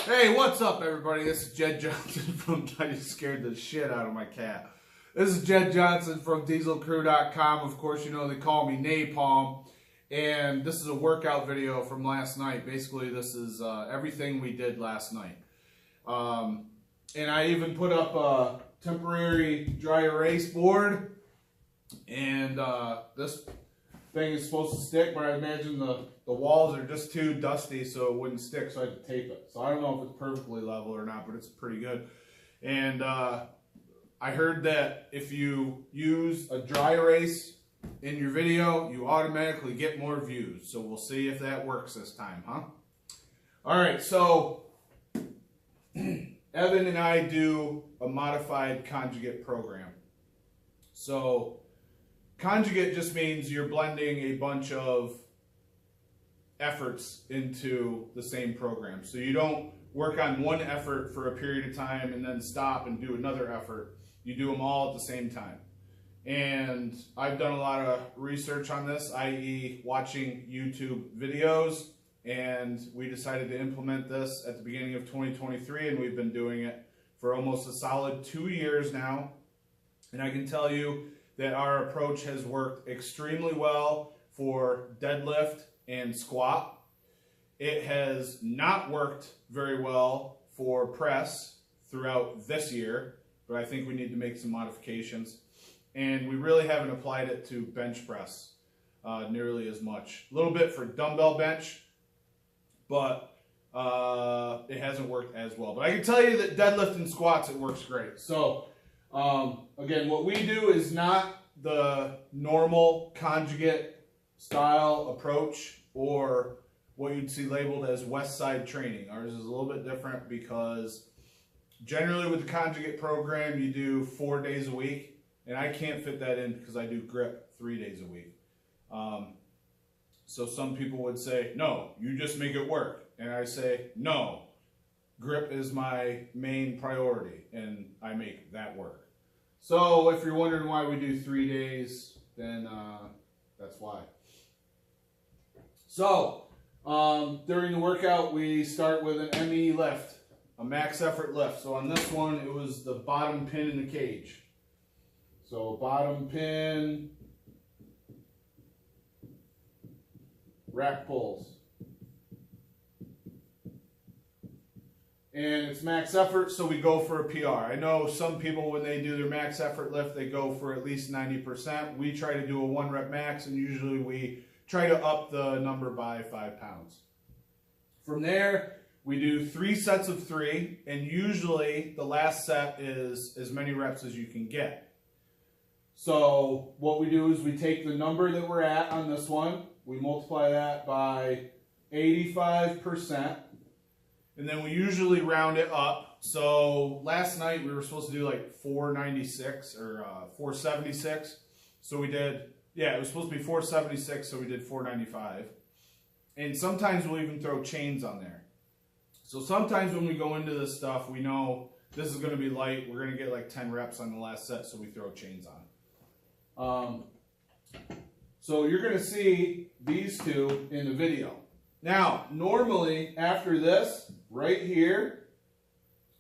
Hey, what's up, everybody? This is Jed Johnson from... I just scared the shit out of my cat. This is Jed Johnson from dieselcrew.com. Of course, you know they call me Napalm. And this is a workout video from last night. Basically, this is everything we did last night. And I even put up a temporary dry erase board. And this thing is supposed to stick, but I imagine the walls are just too dusty so it wouldn't stick, so I had to tape it. So I don't know if it's perfectly level or not, but it's pretty good. And I heard that if you use a dry erase in your video, you automatically get more views. So we'll see if that works this time, huh? All right, so Evan and I do a modified conjugate program. So conjugate just means you're blending a bunch of efforts into the same program. So you don't work on one effort for a period of time and then stop and do another effort. You do them all at the same time. And I've done a lot of research on this, i.e. watching YouTube videos, and we decided to implement this at the beginning of 2023, and we've been doing it for almost a solid 2 years now. And I can tell you that our approach has worked extremely well for deadlift and squat. It has not worked very well for press throughout this year, but I think we need to make some modifications. And we really haven't applied it to bench press nearly as much. A little bit for dumbbell bench, but it hasn't worked as well. But I can tell you that deadlift and squats, it works great. So again, what we do is not the normal conjugate style approach or what you'd see labeled as West Side training. Ours is a little bit different because generally with the conjugate program, you do 4 days a week. And I can't fit that in because I do grip 3 days a week. So some people would say, no, you just make it work. And I say, no, grip is my main priority and I make that work. So if you're wondering why we do 3 days, then that's why. So during the workout, we start with an ME lift, a max effort lift. So on this one, it was the bottom pin in the cage. So bottom pin, rack pulls. And it's max effort, so we go for a PR. I know some people, when they do their max effort lift, they go for at least 90%. We try to do a 1 rep max, and usually we try to up the number by 5 pounds. From there, we do 3 sets of 3, and usually the last set is as many reps as you can get. So what we do is we take the number that we're at on this one, we multiply that by 85%, and then we usually round it up. So last night we were supposed to do like 496 or 476. So we did, yeah, it was supposed to be 476, so we did 495. And sometimes we'll even throw chains on there. So sometimes when we go into this stuff, we know this is going to be light. We're going to get like 10 reps on the last set, so we throw chains on. So you're going to see these two in the video. Now, normally after this, right here,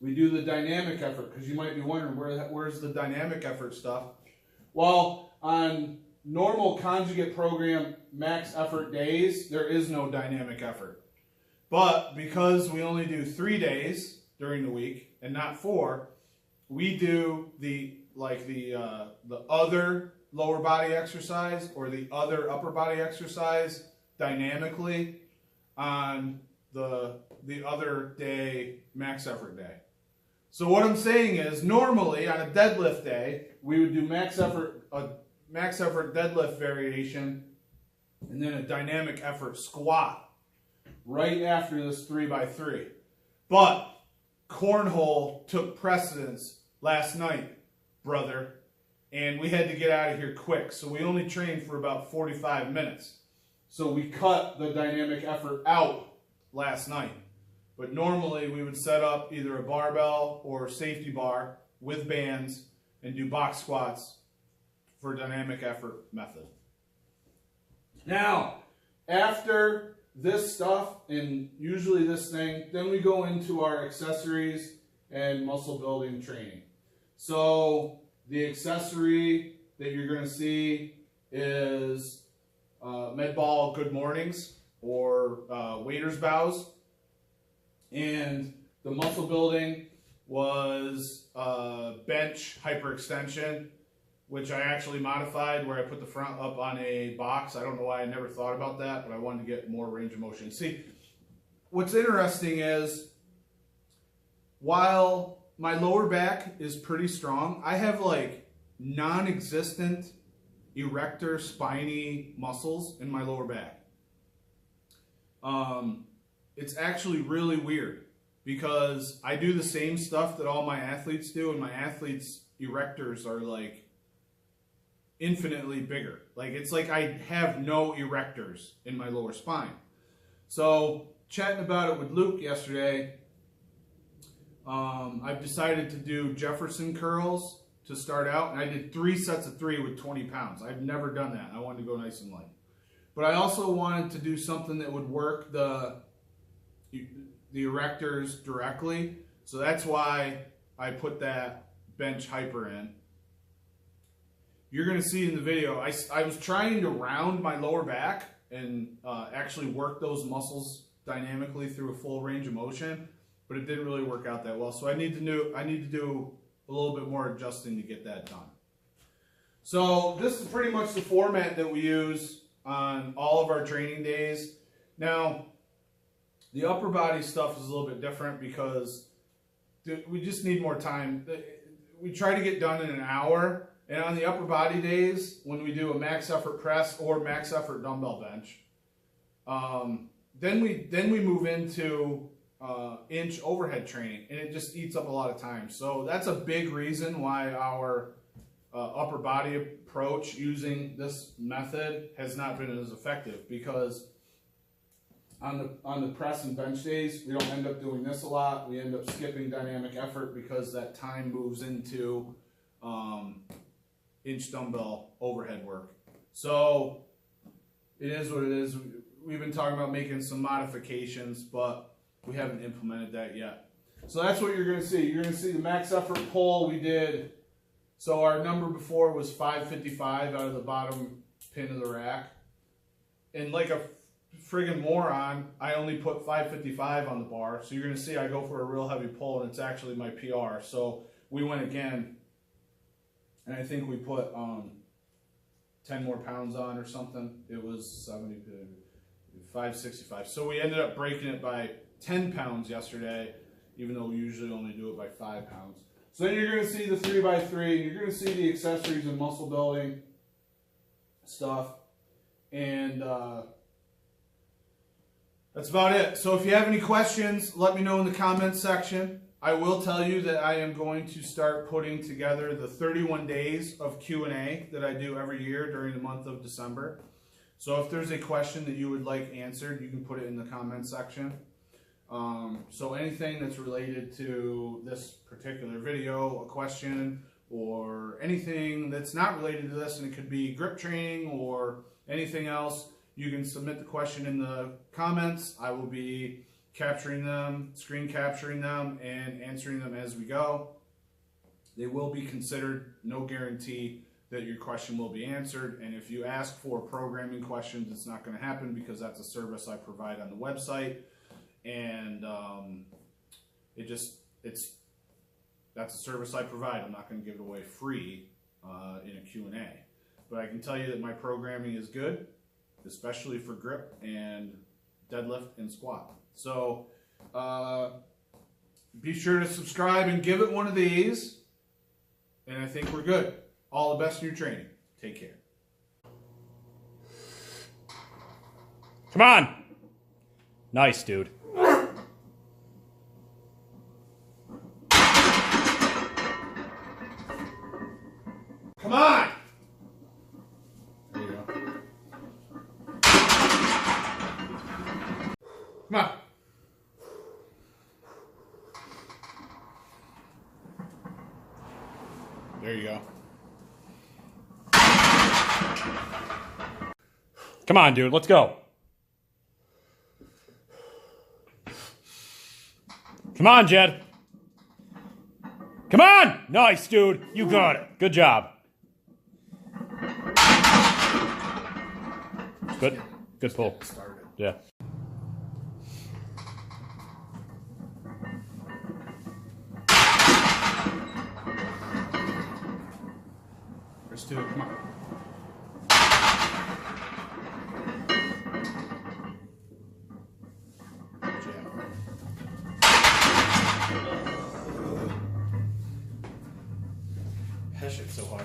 we do the dynamic effort, because you might be wondering where's the dynamic effort stuff. Well, on normal conjugate program max effort days, there is no dynamic effort. But because we only do 3 days during the week and not 4, we do the other lower body exercise or the other upper body exercise dynamically on the other day, max effort day. So what I'm saying is, normally on a deadlift day, we would do a max effort deadlift variation and then a dynamic effort squat right after this 3x3. But cornhole took precedence last night, brother. And we had to get out of here quick, so we only trained for about 45 minutes. So we cut the dynamic effort out last night. But normally we would set up either a barbell or safety bar with bands and do box squats for dynamic effort method. Now, after this stuff, and usually this thing, then we go into our accessories and muscle building training. So the accessory that you're going to see is med ball good mornings, or waiter's bows. And the muscle building was bench hyperextension, which I actually modified where I put the front up on a box. I don't know why I never thought about that, but I wanted to get more range of motion. See, what's interesting is while my lower back is pretty strong, I have like non-existent erector spiny muscles in my lower back. It's actually really weird because I do the same stuff that all my athletes do, and my athletes' erectors are like infinitely bigger. Like it's like I have no erectors in my lower spine. So chatting about it with Luke yesterday, I've decided to do Jefferson curls to start out, and I did 3 sets of 3 with 20 pounds. I've never done that. I wanted to go nice and light. But I also wanted to do something that would work the erectors directly. So that's why I put that bench hyper in. You're going to see in the video, I was trying to round my lower back and actually work those muscles dynamically through a full range of motion, but it didn't really work out that well. So I need to do a little bit more adjusting to get that done. So this is pretty much the format that we use on all of our training days. Now, the upper body stuff is a little bit different because we just need more time. We try to get done in an hour, and on the upper body days, when we do a max effort press or max effort dumbbell bench, then we move into inch overhead training, and it just eats up a lot of time. So that's a big reason why our upper body approach using this method has not been as effective, because on the press and bench days, we don't end up doing this a lot. We end up skipping dynamic effort because that time moves into inch dumbbell overhead work. So it is what it is. We've been talking about making some modifications, but we haven't implemented that yet. So that's what you're going to see. You're going to see the max effort pull we did. So our number before was 555 out of the bottom pin of the rack. And like a friggin' moron, I only put 555 on the bar. So you're going to see I go for a real heavy pull, and it's actually my PR. So we went again, and I think we put 10 more pounds on or something. It was 565. So we ended up breaking it by 10 pounds yesterday, even though we usually only do it by 5 pounds. So then you're going to see the 3x3, and you're going to see the accessories and muscle building stuff. And that's about it. So if you have any questions, let me know in the comments section. I will tell you that I am going to start putting together the 31 days of Q&A that I do every year during the month of December. So if there's a question that you would like answered, you can put it in the comments section. So anything that's related to this particular video, a question, or anything that's not related to this, and it could be grip training or anything else, you can submit the question in the comments. I will be capturing them, screen capturing them, and answering them as we go. They will be considered, no guarantee that your question will be answered. And if you ask for programming questions, it's not going to happen because that's a service I provide on the website. And that's a service I provide. I'm not going to give it away free in a Q&A. But I can tell you that my programming is good, especially for grip and deadlift and squat. So be sure to subscribe and give it one of these. And I think we're good. All the best in your training. Take care. Come on. Nice, dude. Come on! There you go. Come on. There you go. Come on, dude. Let's go. Come on, Jed. Come on! Nice, dude. You got it. Good job. Good. Good pull. Started. Yeah. There's two. Come on. That shit's so hard.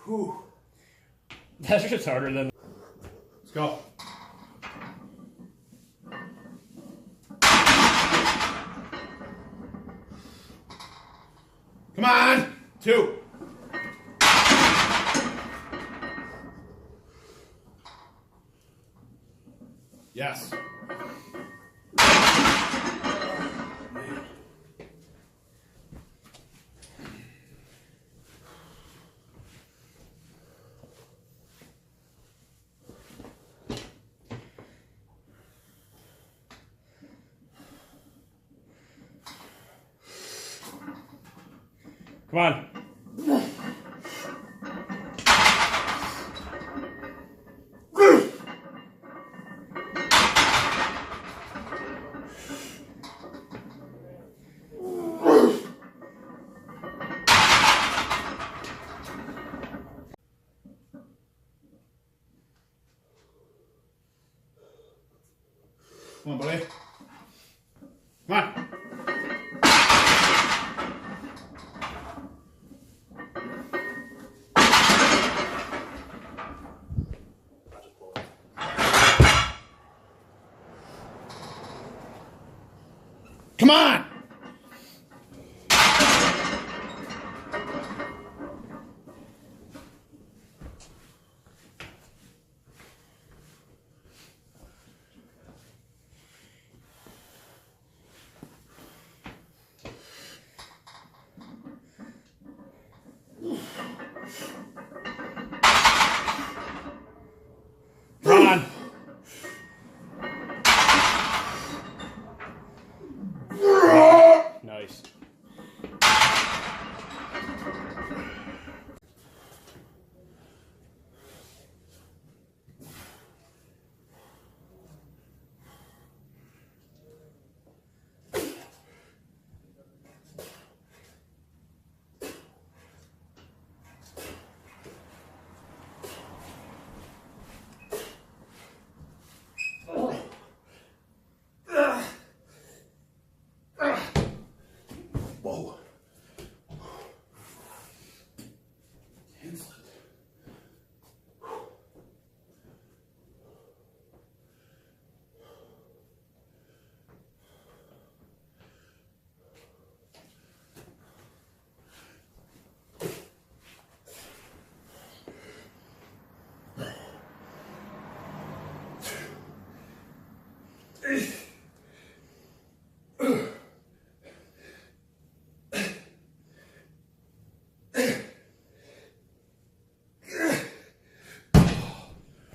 Whew. That's just harder than. Let's go. Come on. Two. Yes. Come on. Come on, buddy. Come on. Come on!